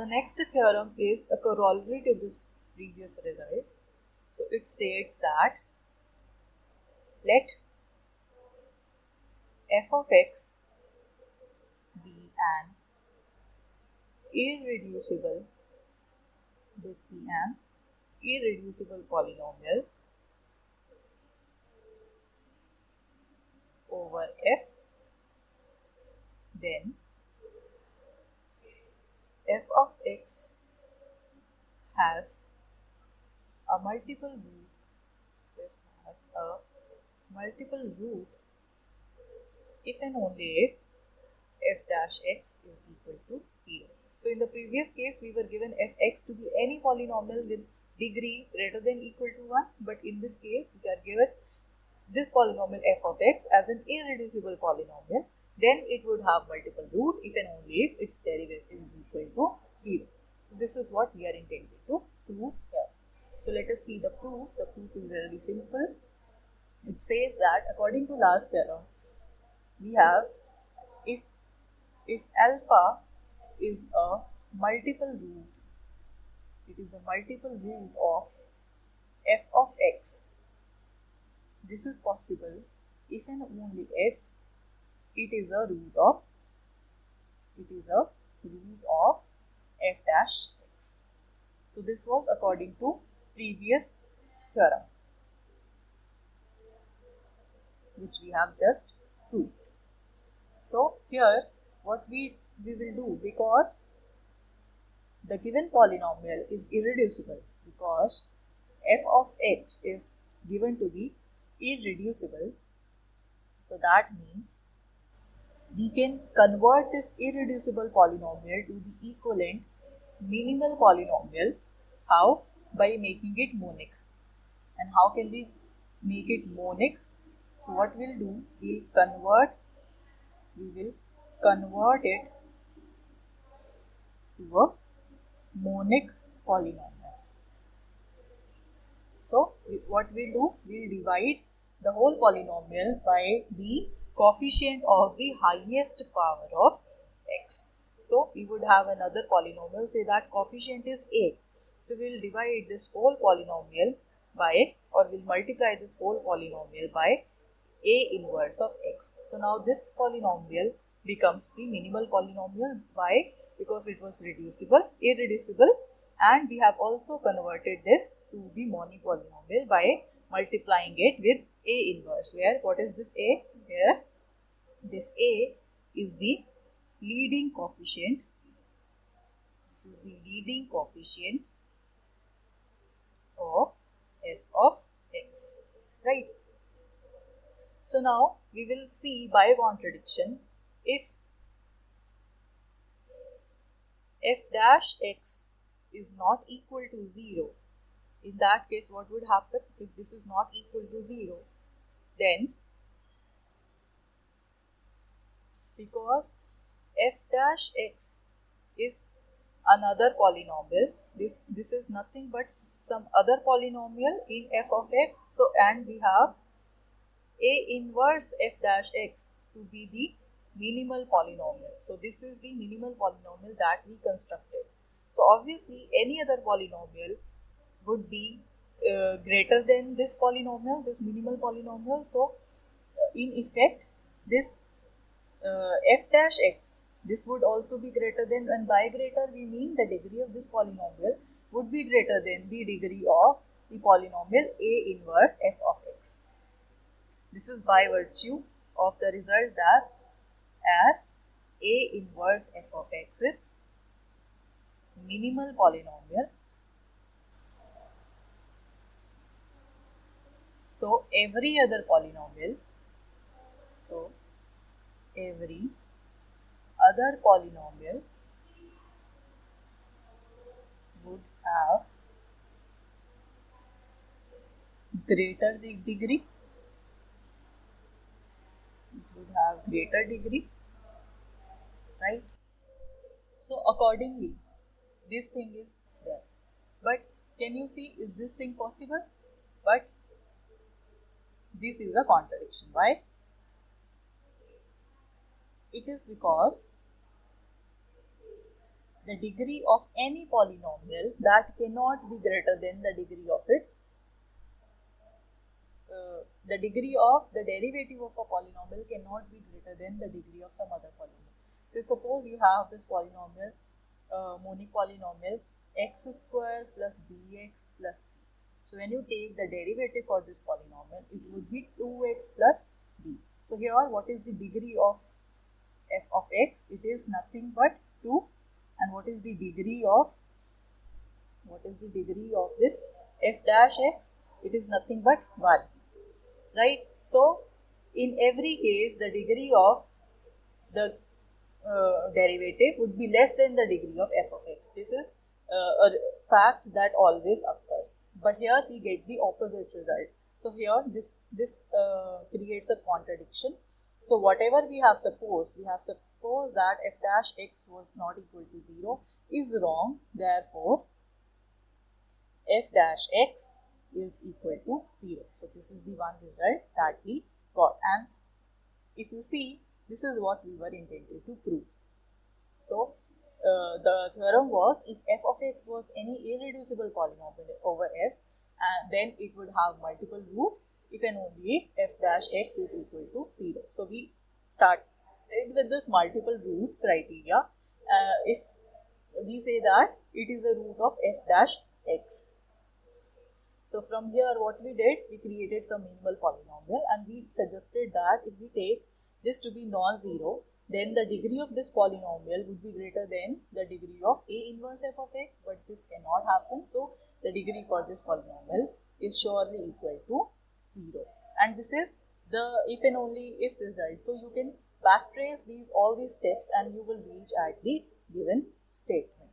the next theorem is a corollary to this previous result. So it states that let f of x be an irreducible, this be an irreducible polynomial over f, then f of x has a multiple root, this has a multiple root if and only if f dash x is equal to 0. So in the previous case we were given fx to be any polynomial with degree greater than equal to 1, but in this case we are given this polynomial f of x as an irreducible polynomial, then it would have multiple root if and only if its derivative is equal to 0. So this is what we are intending to prove here. So let us see the proof. The proof is really simple. It says that according to last theorem, we have if alpha is a multiple root, it is a multiple root of f of x. This is possible if and only if it is a root of f dash x. So this was according to previous theorem, which we have just proved. So here what we will do, because the given polynomial is irreducible, because f of x is given to be irreducible, so that means we can convert this irreducible polynomial to the equivalent minimal polynomial. How? By making it monic. And how can we make it monic? So what we'll do, we will convert it to a monic polynomial. So what we'll do, we'll divide the whole polynomial by the coefficient of the highest power of x. So we would have another polynomial, say that coefficient is a. So we'll divide this whole polynomial by, or we'll multiply this whole polynomial by a inverse of x. So now this polynomial becomes the minimal polynomial. Why? Because it was irreducible, and we have also converted this to the monic polynomial by multiplying it with a inverse. Where what is this a? Here this a is the leading coefficient. This is the leading coefficient of f of x, right? So now we will see by contradiction, if f dash x is not equal to 0, in that case what would happen? If this is not equal to 0, then because f dash x is another polynomial, this is nothing but some other polynomial in f of x, so and we have a inverse f dash x to be the minimal polynomial. So this is the minimal polynomial that we constructed. So obviously any other polynomial would be greater than this polynomial, this minimal polynomial. So in effect this f dash x, this would also be greater than, and by greater we mean the degree of this polynomial would be greater than the degree of the polynomial a inverse f of x. This is by virtue of the result that as a inverse f of x is minimal polynomials, so every other polynomial would have greater degree. It would have greater degree, right? So accordingly, this thing is there. But can you see, is this thing possible? But this is a contradiction. Why? It is because the degree of any polynomial that cannot be greater than the degree of its the degree of the derivative of a polynomial cannot be greater than the degree of some other polynomial. So suppose you have this polynomial, monic polynomial x square plus bx plus c. So when you take the derivative for this polynomial, it would be 2x plus b. So here what is the degree of f of x? It is nothing but 2. And what is the degree of this f dash x? It is nothing but 1. Right? So in every case the degree of the derivative would be less than the degree of f of x. This is a fact that always occurs. But here we get the opposite result. So here this creates a contradiction. So whatever we have supposed that f dash x was not equal to 0 is wrong. Therefore, f dash x is equal to 0. So this is the one result that we got. And if you see, this is what we were intended to prove. So the theorem was, if f of x was any irreducible polynomial over f, and then it would have multiple roots if and only if f dash x is equal to 0. So we started with this multiple root criteria. If we say that it is a root of f dash x. So from here what we did, we created some minimal polynomial and we suggested that if we take this to be non-zero, then the degree of this polynomial would be greater than the degree of a inverse f of x, but this cannot happen. So the degree for this polynomial is surely equal to 0. And this is the if and only if result. So you can backtrace all these steps and you will reach at the given statement.